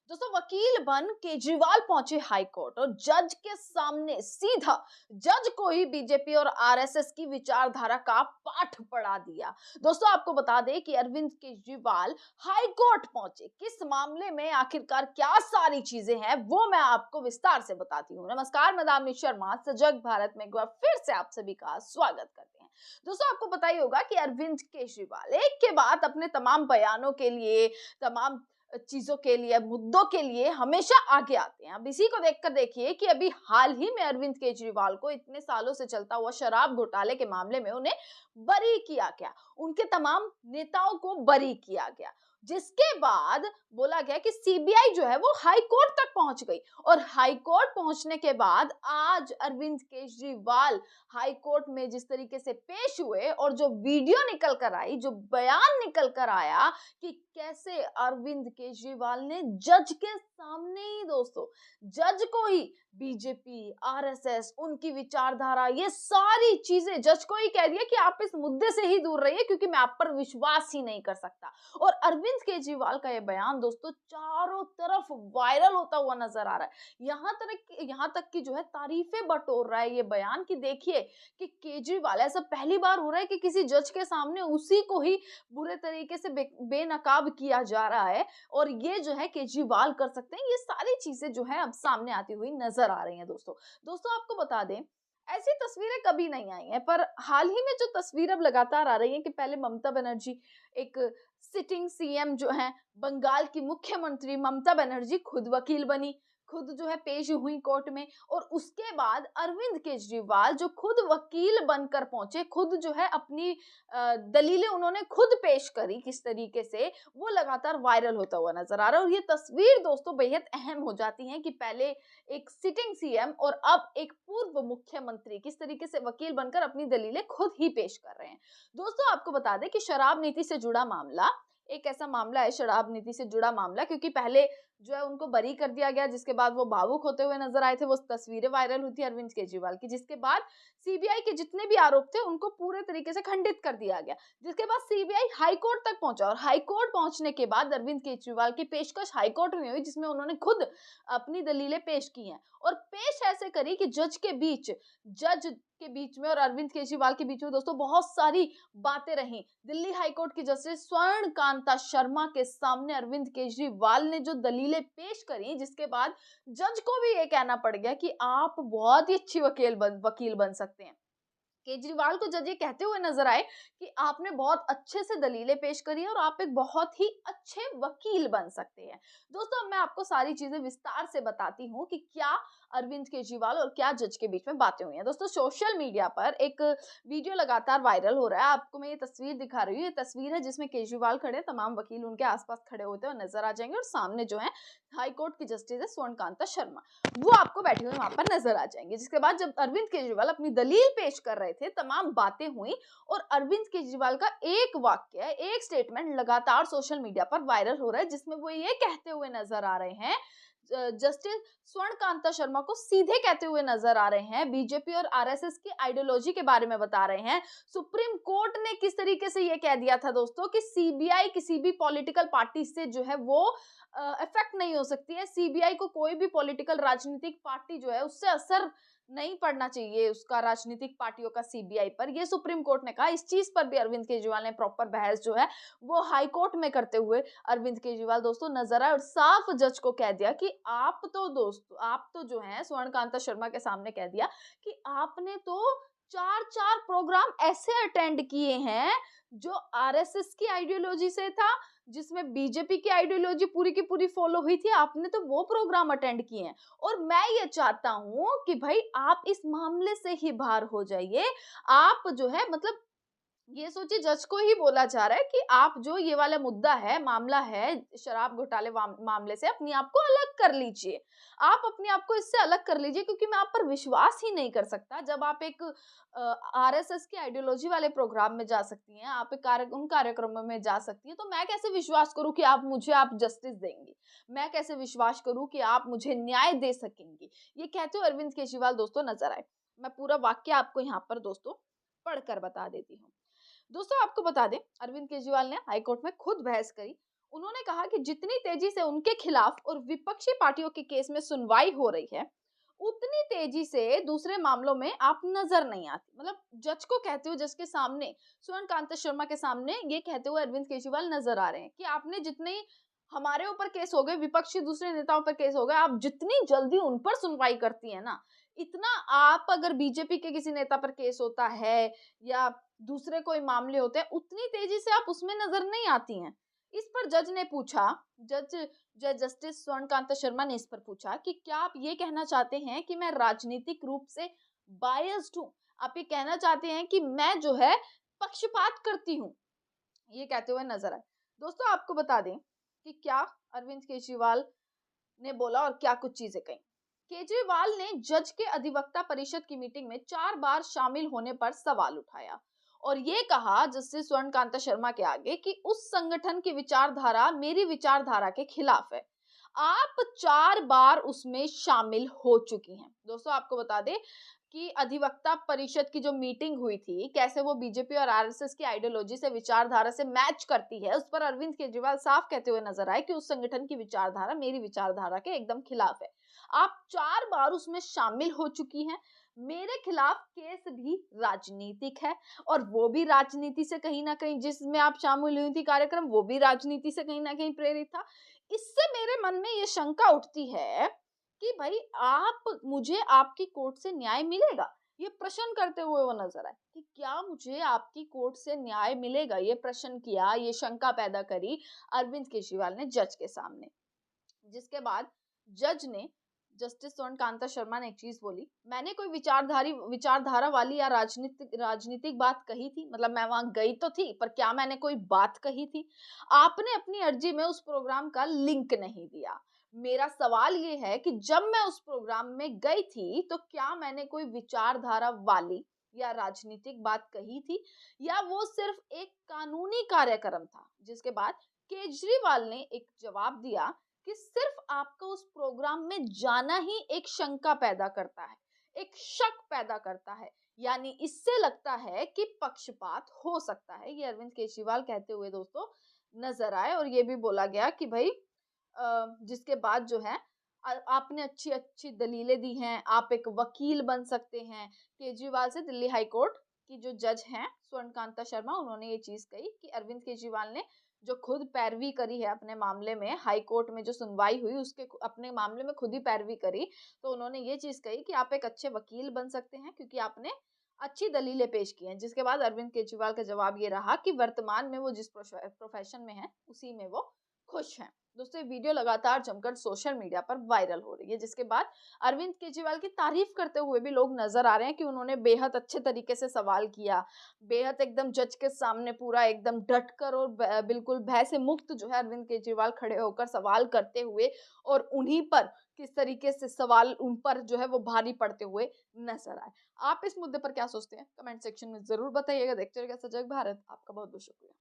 दोस्तों वकील बन केजरीवाल पहुंचे हाई कोर्ट और जज के सामने सीधा जज को ही बीजेपी और आरएसएस की विचारधारा का पाठ पढ़ा दिया। दोस्तों आपको बता दें कि अरविंद केजरीवाल हाई कोर्ट पहुंचे, किस मामले में आखिरकार क्या सारी चीजें हैं वो मैं आपको विस्तार से बताती हूँ। नमस्कार, मैं दामिनी शर्मा सजग भारत में एक बार फिर से आप सभी का स्वागत करते हैं। दोस्तों आपको पता ही होगा कि अरविंद केजरीवाल एक के बाद अपने तमाम बयानों के लिए, तमाम चीजों के लिए, मुद्दों के लिए हमेशा आगे आते हैं। अब इसी को देखकर देखिए कि अभी हाल ही में अरविंद केजरीवाल को इतने सालों से चलता हुआ शराब घोटाले के मामले में उन्हें बरी किया गया, उनके तमाम नेताओं को बरी किया गया, जिसके बाद बोला गया कि सीबीआई जो है वो हाई कोर्ट तक पहुंच गई और हाई कोर्ट पहुंचने के बाद आज अरविंद केजरीवाल हाई कोर्ट में जिस तरीके से पेश हुए और जो वीडियो निकल कर आई, जो बयान निकल कर आया कि कैसे अरविंद केजरीवाल ने जज के सामने ही, दोस्तों जज को ही बीजेपी, आरएसएस, उनकी विचारधारा, ये सारी चीजें जज को ही कह दिया कि आप इस मुद्दे से ही दूर रहिए क्योंकि मैं आप पर विश्वास ही नहीं कर सकता। और अरविंद केजरीवाल का ये बयान दोस्तों चारों तरफ वायरल होता हुआ नजर आ रहा है। यहाँ तक कि जो है तारीफें बटोर रहा है ये बयान कि देखिए कि केजरीवाल, ऐसा पहली बार हो रहा है कि किसी जज के सामने उसी को ही बुरे तरीके से बेनकाब किया जा रहा है और ये जो है केजरीवाल कर सकते हैं। ये सारी चीजें जो है अब सामने आती हुई नजर आ रही हैं। दोस्तों आपको बता दें ऐसी तस्वीरें कभी नहीं आई हैं, पर हाल ही में जो तस्वीर अब लगातार आ रही है कि पहले ममता बनर्जी, एक सिटिंग सीएम जो है, बंगाल की मुख्यमंत्री ममता बनर्जी खुद वकील बनी, खुद जो है पेश हुई कोर्ट में, और उसके बाद अरविंद केजरीवाल जो खुद वकील बनकर पहुंचे, खुद जो है अपनी दलीलें उन्होंने खुद पेश करी, किस तरीके से वो लगातार वायरल होता हुआ नजर आ रहा है। और ये तस्वीर दोस्तों बेहद अहम हो जाती है कि पहले एक सिटिंग सीएम और अब एक पूर्व मुख्यमंत्री किस तरीके से वकील बनकर अपनी दलीलें खुद ही पेश कर रहे हैं। दोस्तों आपको बता दें कि शराब नीति से जुड़ा मामला एक ऐसा मामला है, शराब नीति से जुड़ा मामला, क्योंकि पहले जो है उनको बरी कर दिया गया, जिसके बाद वो भावुक होते हुए नजर आए थे, वो तस्वीरें वायरल हुई थी अरविंद केजरीवाल की, जिसके बाद सीबीआई के जितने भी आरोप थे उनको पूरे तरीके से खंडित कर दिया गया, जिसके बाद सीबीआई हाई कोर्ट तक पहुंचा और हाई कोर्ट पहुंचने के बाद अरविंद केजरीवाल की पेशकश हाई कोर्ट में हुई, जिसमें उन्होंने खुद अपनी दलीलें पेश की हैं और पेश ऐसे करी कि जज के बीच में और अरविंद केजरीवाल के बीच में दोस्तों बहुत सारी बातें रही। दिल्ली हाईकोर्ट की जस्टिस स्वर्ण कांता शर्मा के सामने अरविंद केजरीवाल ने जो दलीलें पेश करी, जिसके बाद जज को भी ये कहना पड़ गया कि आप बहुत ही अच्छी वकील बन सकते हैं। केजरीवाल को जज ये कहते हुए नजर आए कि आपने बहुत अच्छे से दलीलें पेश करी है और आप एक बहुत ही अच्छे वकील बन सकते हैं। दोस्तों अब मैं आपको सारी चीजें विस्तार से बताती हूँ कि क्या अरविंद केजरीवाल और क्या जज के बीच में बातें हुई हैं। दोस्तों सोशल मीडिया पर एक वीडियो लगातार वायरल हो रहा है, आपको मैं ये तस्वीर दिखा रही हूँ। ये तस्वीर है जिसमें केजरीवाल खड़े, तमाम वकील उनके आसपास खड़े होते हुए नजर आ जाएंगे और सामने जो है हाईकोर्ट की जस्टिस है स्वर्णकांता शर्मा, वो आपको बैठे हुए वहां पर नजर आ जाएंगे। जिसके बाद जब अरविंद केजरीवाल अपनी दलील पेश कर रहे थे, तमाम बातें हुई और अरविंद केजरीवाल का एक वाक्य, एक स्टेटमेंट लगातार सोशल मीडिया पर वायरल हो रहा है, जिसमें वो ये कहते हुए नजर आ रहे हैं, जस्टिस स्वर्णकांता शर्मा को सीधे कहते हुए नजर आ रहे हैं, बीजेपी और आरएसएस की आइडियोलॉजी के बारे में बता रहे हैं। सुप्रीम कोर्ट ने किस तरीके से ये कह दिया था दोस्तों कि सीबीआई किसी भी पॉलिटिकल पार्टी से जो है वो इफेक्ट नहीं हो सकती है, सीबीआई को कोई भी पॉलिटिकल राजनीतिक पार्टी जो है उससे असर नहीं पड़ना चाहिए, उसका राजनीतिक पार्टियों का सीबीआई पर, ये सुप्रीम कोर्ट ने कहा। इस चीज पर भी अरविंद केजरीवाल ने प्रॉपर बहस जो है वो हाई कोर्ट में करते हुए अरविंद केजरीवाल दोस्तों नजर आए और साफ जज को कह दिया कि आप तो जो है स्वर्णकांता शर्मा के सामने कह दिया कि आपने तो चार चार प्रोग्राम ऐसे अटेंड किए हैं जो आरएसएस की आइडियोलॉजी से था, जिसमें बीजेपी की आइडियोलॉजी पूरी की पूरी फॉलो हुई थी, आपने तो वो प्रोग्राम अटेंड किए हैं। और मैं ये चाहता हूं कि भाई आप इस मामले से ही बाहर हो जाइए। आप जो है मतलब ये सोचिए, जज को ही बोला जा रहा है कि आप जो ये वाला मुद्दा है, मामला है शराब घोटाले मामले से, अपने आप को अलग कर लीजिए। आप अपने आप को इससे अलग कर लीजिए क्योंकि मैं आप पर विश्वास ही नहीं कर सकता। जब आप एक आरएसएस की आइडियोलॉजी वाले प्रोग्राम में जा सकती हैं, आप एक उन कार्यक्रमों में जा सकती हैं, तो मैं कैसे विश्वास करूं कि आप जस्टिस देंगी? मैं कैसे विश्वास करूं कि आप मुझे न्याय दे सकेंगी? ये कहते हुए अरविंद केजरीवाल दोस्तों नजर आए। मैं पूरा वाक्य आपको यहाँ पर दोस्तों पढ़कर बता देती हूँ। दोस्तों आपको बता दें अरविंद केजरीवाल ने हाईकोर्ट में खुद बहस करी। उन्होंने कहा कि जितनी तेजी से उनके खिलाफ और विपक्षी पार्टियों के केस में सुनवाई हो रही है, उतनी तेजी से दूसरे मामलों में आप नजर नहीं आती। मतलब जज को कहते हुए, जज के सामने, स्वर्ण कांता शर्मा के सामने ये कहते हुए अरविंद केजरीवाल नजर आ रहे हैं कि आपने जितने हमारे ऊपर केस हो गए, विपक्षी दूसरे नेताओं पर केस हो गए, आप जितनी जल्दी उन पर सुनवाई करती है ना, इतना आप अगर बीजेपी के किसी नेता पर केस होता है या दूसरे कोई मामले होते हैं, उतनी तेजी से आप उसमें नजर नहीं आती हैं। इस पर जज ने पूछा, जज जज जस्टिस स्वर्ण कांता शर्मा ने इस पर पूछा कि क्या आप ये कहना चाहते हैं कि मैं राजनीतिक रूप से बायस्ड हूं? आप ये कहना चाहते हैं कि मैं जो है पक्षपात करती हूं? ये कहते हुए नजर आए। दोस्तों आपको बता दें कि क्या अरविंद केजरीवाल ने बोला और क्या कुछ चीजें कही। केजरीवाल ने जज के अधिवक्ता परिषद की मीटिंग में 4 बार शामिल होने पर सवाल उठाया और ये कहा जस्टिस स्वर्ण कांता शर्मा के आगे कि उस संगठन की विचारधारा मेरी विचारधारा के खिलाफ है। आप 4 बार उसमें शामिल हो चुकी हैं। दोस्तों आपको बता दें कि अधिवक्ता परिषद की जो मीटिंग हुई थी, कैसे वो बीजेपी और आरएसएस की आइडियोलॉजी से, विचारधारा से मैच करती है, उस पर अरविंद केजरीवाल साफ कहते हुए नजर आए कि उस संगठन की विचारधारा मेरी विचारधारा के एकदम खिलाफ है। आप 4 बार उसमें शामिल हो चुकी हैं। मेरे खिलाफ केस भी राजनीतिक है और वो भी राजनीति से कहीं ना कहीं, जिसमें आप शामिल हुई थी कार्यक्रम, वो भी राजनीति से कहीं ना कहीं प्रेरित था। इससे मेरे मन में ये शंका उठती है कि भाई आप मुझे आपकी कोर्ट से न्याय मिलेगा? ये प्रश्न करते हुए वो नजर आए कि क्या मुझे आपकी कोर्ट से न्याय मिलेगा? ये प्रश्न किया, ये शंका पैदा करी अरविंद केजरीवाल ने जज के सामने। जिसके बाद जज ने, जस्टिस स्वर्ण कांता शर्मा ने एक चीज बोली, मैंने कोई विचारधारा वाली या राजनीतिक बात कही थी? मतलब मैं वहां गई तो थी, पर क्या मैंने कोई बात कही थी? आपने अपनी अर्जी में उस प्रोग्राम का लिंक नहीं दिया। मेरा सवाल ये है कि जब मैं उस प्रोग्राम में गई थी तो क्या मैंने कोई विचारधारा वाली या राजनीतिक बात कही थी, या वो सिर्फ एक कानूनी कार्यक्रम था? जिसके बाद केजरीवाल ने एक जवाब दिया कि सिर्फ आपका उस प्रोग्राम में जाना ही एक शंका पैदा करता है, एक शक पैदा करता है, यानी इससे लगता है कि पक्षपात हो सकता है। ये अरविंद केजरीवाल कहते हुए दोस्तों नजर आए और ये भी बोला गया कि भाई जिसके बाद जो है आपने अच्छी अच्छी दलीलें दी हैं, आप एक वकील बन सकते हैं। केजरीवाल से दिल्ली हाई कोर्ट की जो जज हैं स्वर्ण कांता शर्मा, उन्होंने ये चीज कही कि अरविंद केजरीवाल ने जो खुद पैरवी करी है अपने मामले में, हाई कोर्ट में जो सुनवाई हुई उसके अपने मामले में खुद ही पैरवी करी, तो उन्होंने ये चीज कही कि आप एक अच्छे वकील बन सकते हैं क्योंकि आपने अच्छी दलीलें पेश की हैं। जिसके बाद अरविंद केजरीवाल का जवाब ये रहा कि वर्तमान में वो जिस प्रोफेशन में है उसी में वो खुश हैं। दोस्तों ये वीडियो लगातार जमकर सोशल मीडिया पर वायरल हो रही है, जिसके बाद अरविंद केजरीवाल की तारीफ करते हुए भी लोग नजर आ रहे हैं कि उन्होंने बेहद अच्छे तरीके से सवाल किया, बेहद एकदम जज के सामने पूरा एकदम डट कर और बिल्कुल भय से मुक्त जो है अरविंद केजरीवाल खड़े होकर सवाल करते हुए और उन्हीं पर किस तरीके से सवाल उन पर जो है वो भारी पड़ते हुए नजर आए। आप इस मुद्दे पर क्या सोचते हैं? कमेंट सेक्शन में जरूर बताइएगा। देखते रहिएगा सजग भारत। आपका बहुत बहुत शुक्रिया।